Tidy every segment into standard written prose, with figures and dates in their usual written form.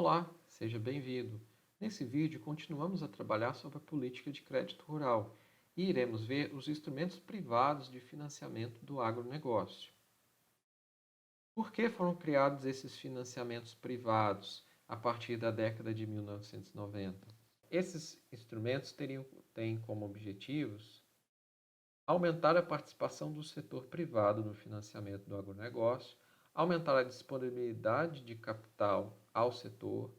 Olá, seja bem-vindo. Nesse vídeo, continuamos a trabalhar sobre a política de crédito rural e iremos ver os instrumentos privados de financiamento do agronegócio. Por que foram criados esses financiamentos privados a partir da década de 1990? Esses instrumentos têm como objetivos aumentar a participação do setor privado no financiamento do agronegócio, aumentar a disponibilidade de capital ao setor,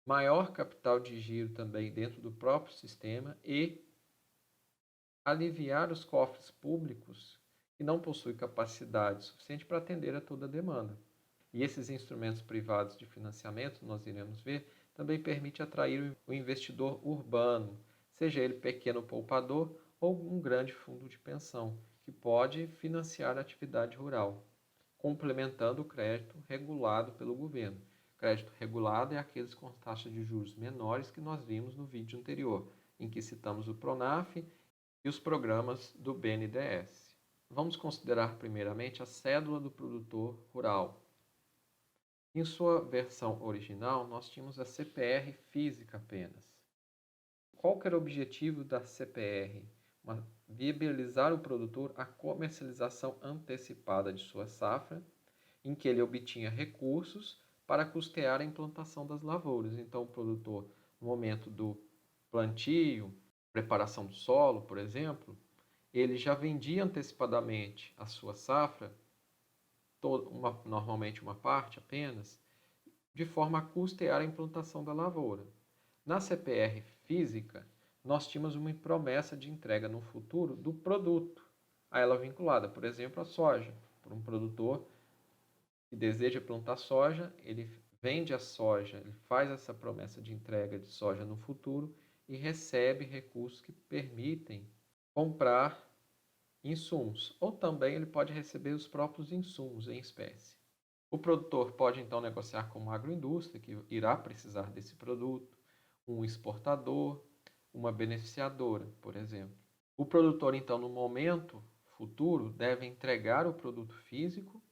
maior capital de giro também dentro do próprio sistema e aliviar os cofres públicos que não possuem capacidade suficiente para atender a toda a demanda. E esses instrumentos privados de financiamento, nós iremos ver, também permite atrair o investidor urbano, seja ele pequeno poupador ou um grande fundo de pensão, que pode financiar a atividade rural, complementando o crédito regulado pelo governo. Crédito regulado é aqueles com taxas de juros menores que nós vimos no vídeo anterior, em que citamos o Pronaf e os programas do BNDES. Vamos considerar primeiramente a cédula do produtor rural. Em sua versão original, nós tínhamos a CPR física apenas. Qual que era o objetivo da CPR? Viabilizar o produtor a comercialização antecipada de sua safra, em que ele obtinha recursos para custear a implantação das lavouras. Então, o produtor, no momento do plantio, preparação do solo, por exemplo, ele já vendia antecipadamente a sua safra, normalmente uma parte apenas, de forma a custear a implantação da lavoura. Na CPR física, nós tínhamos uma promessa de entrega no futuro do produto, a ela vinculada, por exemplo, a soja. Por um produtor que deseja plantar soja, ele vende a soja, ele faz essa promessa de entrega de soja no futuro e recebe recursos que permitem comprar insumos, ou também ele pode receber os próprios insumos em espécie. O produtor pode então negociar com uma agroindústria que irá precisar desse produto, um exportador, uma beneficiadora, por exemplo. O produtor então no momento futuro deve entregar o produto físico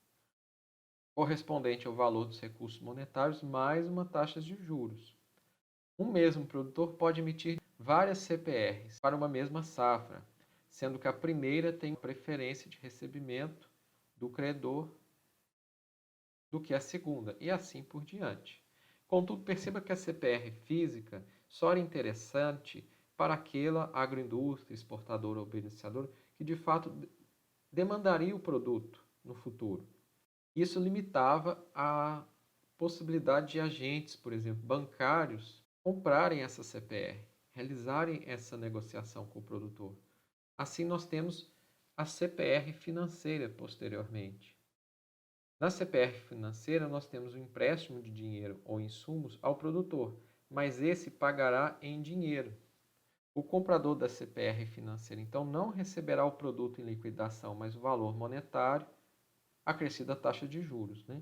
correspondente ao valor dos recursos monetários mais uma taxa de juros. Um mesmo produtor pode emitir várias CPRs para uma mesma safra, sendo que a primeira tem preferência de recebimento do credor do que a segunda, e assim por diante. Contudo, perceba que a CPR física só era interessante para aquela agroindústria, exportadora ou beneficiadora que de fato demandaria o produto no futuro. Isso limitava a possibilidade de agentes, por exemplo, bancários, comprarem essa CPR, realizarem essa negociação com o produtor. Assim, nós temos a CPR financeira posteriormente. Na CPR financeira, nós temos o empréstimo de dinheiro ou insumos ao produtor, mas esse pagará em dinheiro. O comprador da CPR financeira, então, não receberá o produto em liquidação, mas o valor monetário acrescido à taxa de juros, né?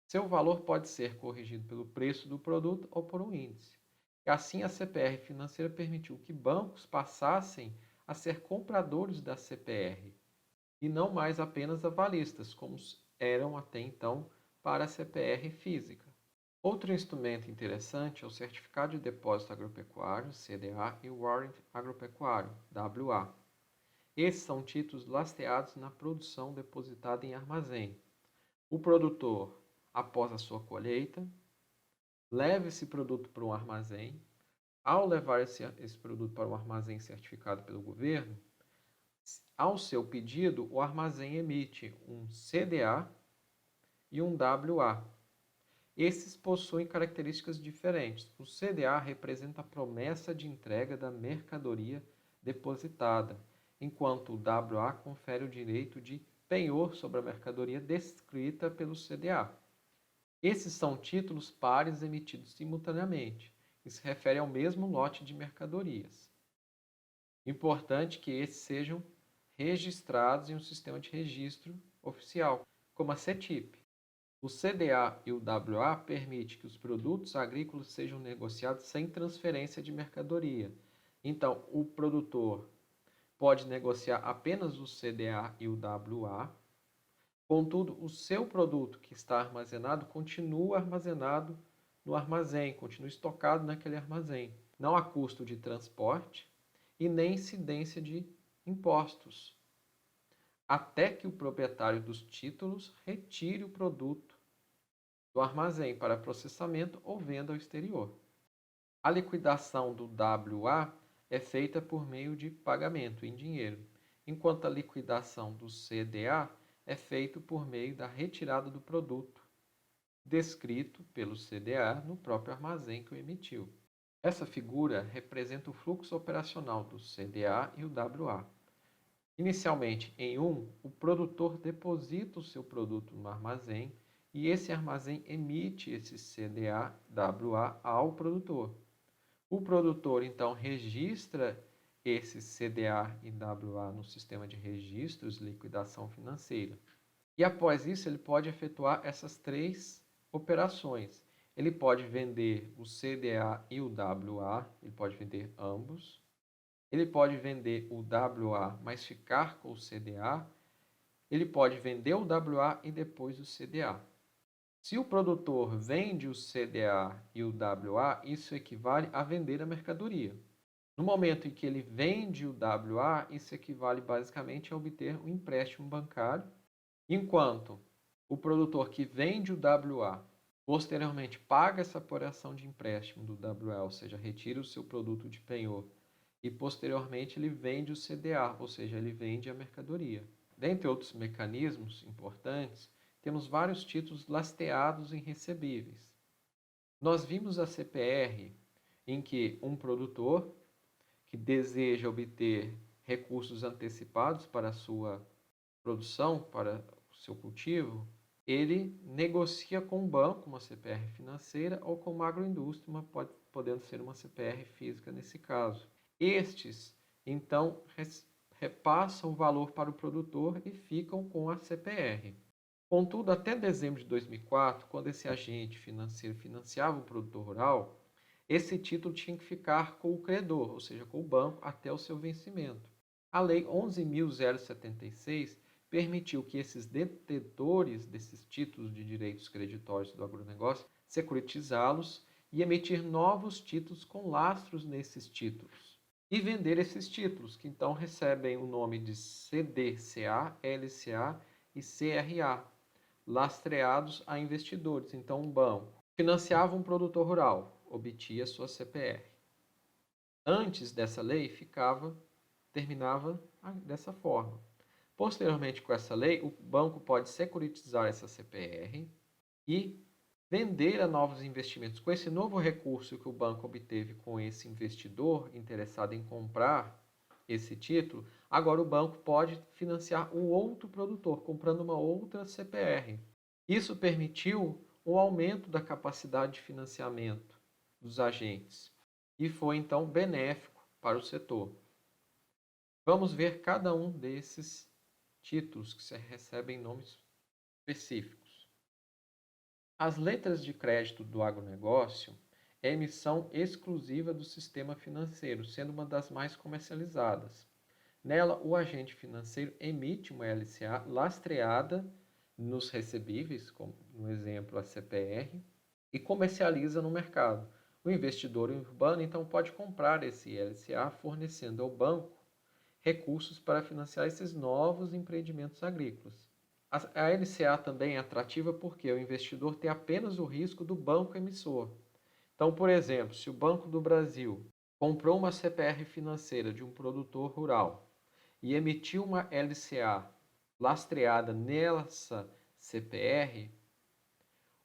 Seu valor pode ser corrigido pelo preço do produto ou por um índice. E assim, a CPR financeira permitiu que bancos passassem a ser compradores da CPR e não mais apenas avalistas, como eram até então para a CPR física. Outro instrumento interessante é o Certificado de Depósito Agropecuário, CDA, e o Warrant Agropecuário, WA. Esses são títulos lastreados na produção depositada em armazém. O produtor, após a sua colheita, leva esse produto para um armazém. Ao levar esse produto para um armazém certificado pelo governo, ao seu pedido, o armazém emite um CDA e um WA. Esses possuem características diferentes. O CDA representa a promessa de entrega da mercadoria depositada, enquanto o WA confere o direito de penhor sobre a mercadoria descrita pelo CDA. Esses são títulos pares emitidos simultaneamente, e se refere ao mesmo lote de mercadorias. Importante que esses sejam registrados em um sistema de registro oficial, como a CETIP. O CDA e o WA permitem que os produtos agrícolas sejam negociados sem transferência de mercadoria. Então, o produtor pode negociar apenas o CDA e o WA, contudo, o seu produto que está armazenado continua armazenado no armazém, continua estocado naquele armazém. Não há custo de transporte e nem incidência de impostos, até que o proprietário dos títulos retire o produto do armazém para processamento ou venda ao exterior. A liquidação do WA é feita por meio de pagamento em dinheiro, enquanto a liquidação do CDA é feita por meio da retirada do produto, descrito pelo CDA no próprio armazém que o emitiu. Essa figura representa o fluxo operacional do CDA e o WA. Inicialmente, em um, o produtor deposita o seu produto no armazém e esse armazém emite esse CDA-WA ao produtor. O produtor, então, registra esse CDA e WA no sistema de registros de liquidação financeira. E após isso, ele pode efetuar essas três operações. Ele pode vender o CDA e o WA, ele pode vender ambos. Ele pode vender o WA, mas ficar com o CDA. Ele pode vender o WA e depois o CDA. Se o produtor vende o CDA e o WA, isso equivale a vender a mercadoria. No momento em que ele vende o WA, isso equivale basicamente a obter um empréstimo bancário, enquanto o produtor que vende o WA posteriormente paga essa operação de empréstimo do WA, ou seja, retira o seu produto de penhor, e posteriormente ele vende o CDA, ou seja, ele vende a mercadoria. Dentre outros mecanismos importantes, temos vários títulos lastreados em recebíveis. Nós vimos a CPR, em que um produtor que deseja obter recursos antecipados para a sua produção, para o seu cultivo, ele negocia com o banco uma CPR financeira ou com uma agroindústria, podendo ser uma CPR física nesse caso. Estes, então, repassam o valor para o produtor e ficam com a CPR. Contudo, até dezembro de 2004, quando esse agente financeiro financiava o produtor rural, esse título tinha que ficar com o credor, ou seja, com o banco, até o seu vencimento. A Lei 11.076 permitiu que esses detentores desses títulos de direitos creditórios do agronegócio securitizá-los e emitir novos títulos com lastros nesses títulos. E vender esses títulos, que então recebem o nome de CDCA, LCA e CRA, lastreados a investidores. Então, um banco financiava um produtor rural, obtia sua CPR. Antes dessa lei, terminava dessa forma. Posteriormente, com essa lei, o banco pode securitizar essa CPR e vender a novos investimentos. Com esse novo recurso que o banco obteve com esse investidor interessado em comprar esse título, agora o banco pode financiar um outro produtor, comprando uma outra CPR. Isso permitiu um aumento da capacidade de financiamento dos agentes e foi, então, benéfico para o setor. Vamos ver cada um desses títulos que recebem nomes específicos. As letras de crédito do agronegócio é emissão exclusiva do sistema financeiro, sendo uma das mais comercializadas. Nela, o agente financeiro emite uma LCA lastreada nos recebíveis, como no exemplo a CPR, e comercializa no mercado. O investidor urbano então pode comprar esse LCA fornecendo ao banco recursos para financiar esses novos empreendimentos agrícolas. A LCA também é atrativa porque o investidor tem apenas o risco do banco emissor. Então, por exemplo, se o Banco do Brasil comprou uma CPR financeira de um produtor rural e emitiu uma LCA lastreada nessa CPR,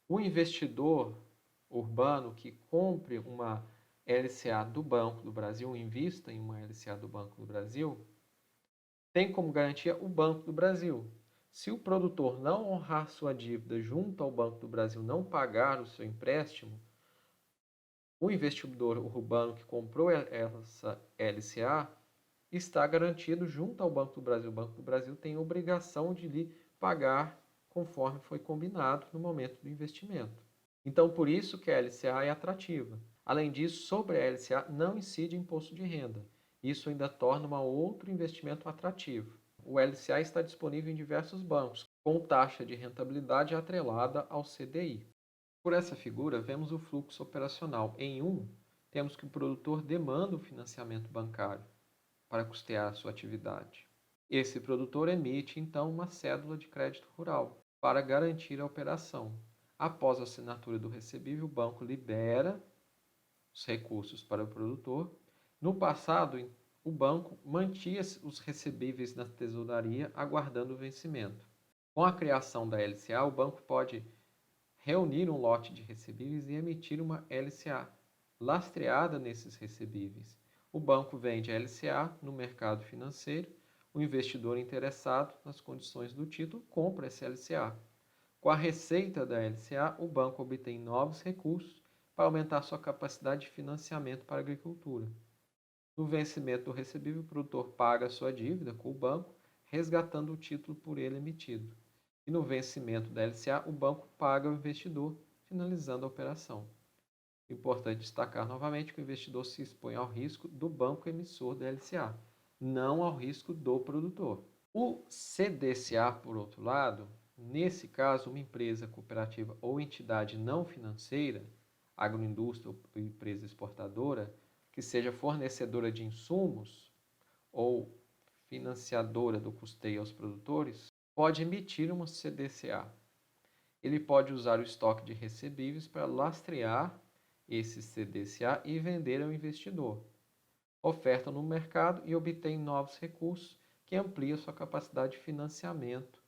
o investidor urbano que compre uma LCA do Banco do Brasil, invista em uma LCA do Banco do Brasil, tem como garantia o Banco do Brasil. Se o produtor não honrar sua dívida junto ao Banco do Brasil, não pagar o seu empréstimo, o investidor urbano que comprou essa LCA está garantido junto ao Banco do Brasil. O Banco do Brasil tem a obrigação de lhe pagar conforme foi combinado no momento do investimento. Então, por isso que a LCA é atrativa. Além disso, sobre a LCA não incide imposto de renda. Isso ainda torna um outro investimento atrativo. O LCA está disponível em diversos bancos, com taxa de rentabilidade atrelada ao CDI. Por essa figura, vemos o fluxo operacional. Em um, temos que o produtor demanda o financiamento bancário para custear a sua atividade. Esse produtor emite, então, uma cédula de crédito rural para garantir a operação. Após a assinatura do recebível, o banco libera os recursos para o produtor. No passado, o banco mantinha os recebíveis na tesouraria aguardando o vencimento. Com a criação da LCA, o banco pode reunir um lote de recebíveis e emitir uma LCA lastreada nesses recebíveis. O banco vende a LCA no mercado financeiro, o investidor interessado nas condições do título compra essa LCA. Com a receita da LCA, o banco obtém novos recursos para aumentar sua capacidade de financiamento para a agricultura. No vencimento do recebível, o produtor paga a sua dívida com o banco, resgatando o título por ele emitido. E no vencimento da LCA, o banco paga ao investidor, finalizando a operação. Importante destacar novamente que o investidor se expõe ao risco do banco emissor da LCA, não ao risco do produtor. O CDCA, por outro lado, nesse caso, uma empresa cooperativa ou entidade não financeira, agroindústria ou empresa exportadora, que seja fornecedora de insumos ou financiadora do custeio aos produtores, pode emitir uma CDCA. Ele pode usar o estoque de recebíveis para lastrear esse CDCA e vender ao investidor. Oferta no mercado e obtém novos recursos que ampliam sua capacidade de financiamento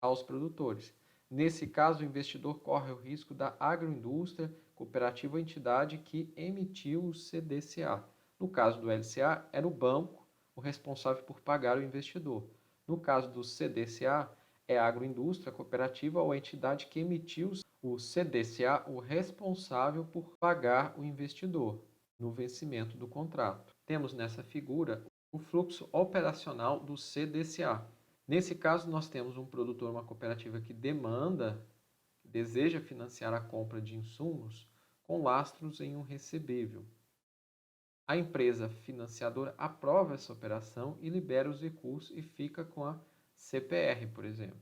aos produtores. Nesse caso, o investidor corre o risco da agroindústria, cooperativa ou entidade que emitiu o CDCA. No caso do LCA, era o banco o responsável por pagar o investidor. No caso do CDCA, é a agroindústria, cooperativa ou a entidade que emitiu o CDCA o responsável por pagar o investidor no vencimento do contrato. Temos nessa figura o fluxo operacional do CDCA. Nesse caso, nós temos um produtor, uma cooperativa que deseja financiar a compra de insumos com lastros em um recebível. A empresa financiadora aprova essa operação e libera os recursos e fica com a CPR, por exemplo.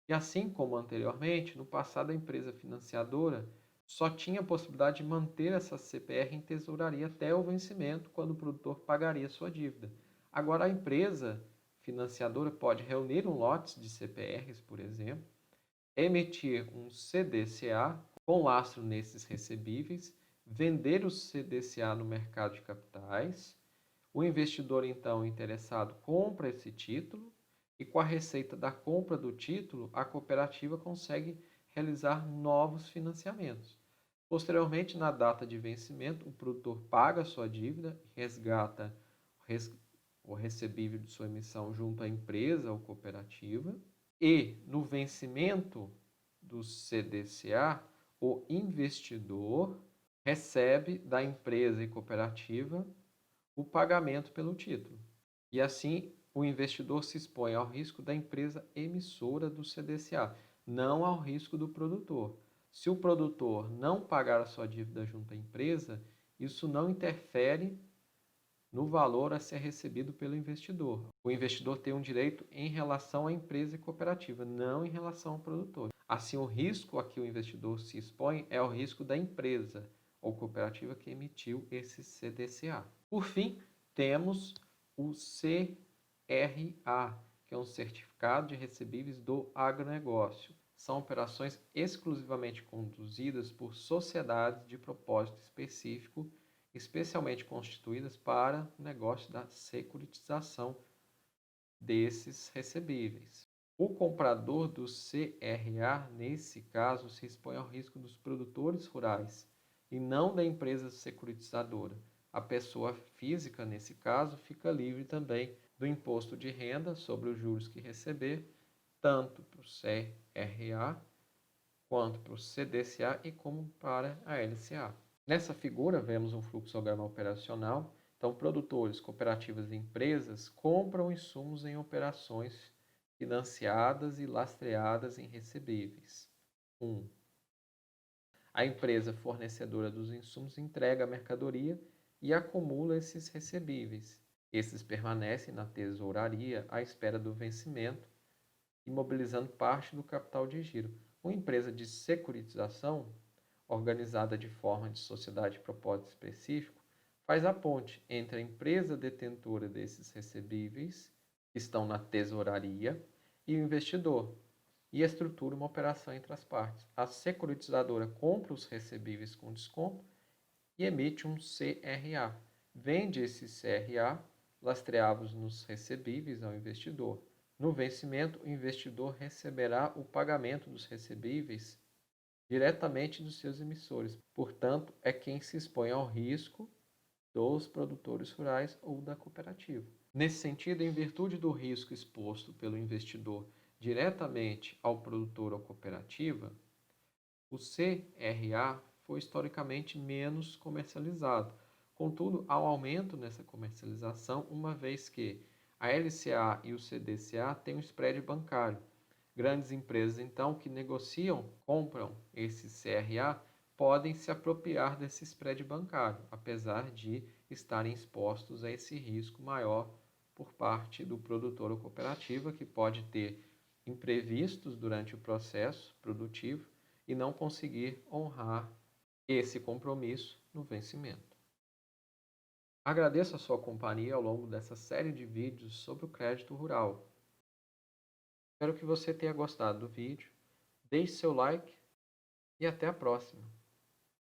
E assim como anteriormente, no passado a empresa financiadora só tinha a possibilidade de manter essa CPR em tesouraria até o vencimento, quando o produtor pagaria sua dívida. Agora a empresa financiadora pode reunir um lote de CPRs, por exemplo, emitir um CDCA com lastro nesses recebíveis, vender o CDCA no mercado de capitais. O investidor, então, interessado compra esse título e, com a receita da compra do título, a cooperativa consegue realizar novos financiamentos. Posteriormente, na data de vencimento, o produtor paga a sua dívida, resgata o recebível de sua emissão junto à empresa ou cooperativa e, no vencimento do CDCA, o investidor recebe da empresa e cooperativa o pagamento pelo título. E assim, o investidor se expõe ao risco da empresa emissora do CDCA, não ao risco do produtor. Se o produtor não pagar a sua dívida junto à empresa, isso não interfere no valor a ser recebido pelo investidor. O investidor tem um direito em relação à empresa e cooperativa, não em relação ao produtor. Assim, o risco a que o investidor se expõe é o risco da empresa ou cooperativa que emitiu esse CDCA. Por fim, temos o CRA, que é um Certificado de Recebíveis do Agronegócio. São operações exclusivamente conduzidas por sociedades de propósito específico, especialmente constituídas para o negócio da securitização desses recebíveis. O comprador do CRA, nesse caso, se expõe ao risco dos produtores rurais e não da empresa securitizadora. A pessoa física, nesse caso, fica livre também do imposto de renda sobre os juros que receber, tanto para o CRA quanto para o CDCA e como para a LCA. Nessa figura, vemos um fluxograma operacional. Então, produtores, cooperativas e empresas compram insumos em operações financiadas e lastreadas em recebíveis. 1. A empresa fornecedora dos insumos entrega a mercadoria e acumula esses recebíveis. Esses permanecem na tesouraria à espera do vencimento, imobilizando parte do capital de giro. Uma empresa de securitização, organizada de forma de sociedade de propósito específico, faz a ponte entre a empresa detentora desses recebíveis, que estão na tesouraria, e o investidor, e estrutura uma operação entre as partes. A securitizadora compra os recebíveis com desconto e emite um CRA. Vende esse CRA, lastreados nos recebíveis, ao investidor. No vencimento, o investidor receberá o pagamento dos recebíveis diretamente dos seus emissores. Portanto, é quem se expõe ao risco dos produtores rurais ou da cooperativa. Nesse sentido, em virtude do risco exposto pelo investidor diretamente ao produtor ou cooperativa, o CRA foi historicamente menos comercializado. Contudo, há um aumento nessa comercialização, uma vez que a LCA e o CDCA têm um spread bancário. Grandes empresas, então, que negociam, compram esse CRA, podem se apropriar desse spread bancário, apesar de estarem expostos a esse risco maior por parte do produtor ou cooperativa, que pode ter imprevistos durante o processo produtivo e não conseguir honrar esse compromisso no vencimento. Agradeço a sua companhia ao longo dessa série de vídeos sobre o crédito rural. Espero que você tenha gostado do vídeo. Deixe seu like e até a próxima.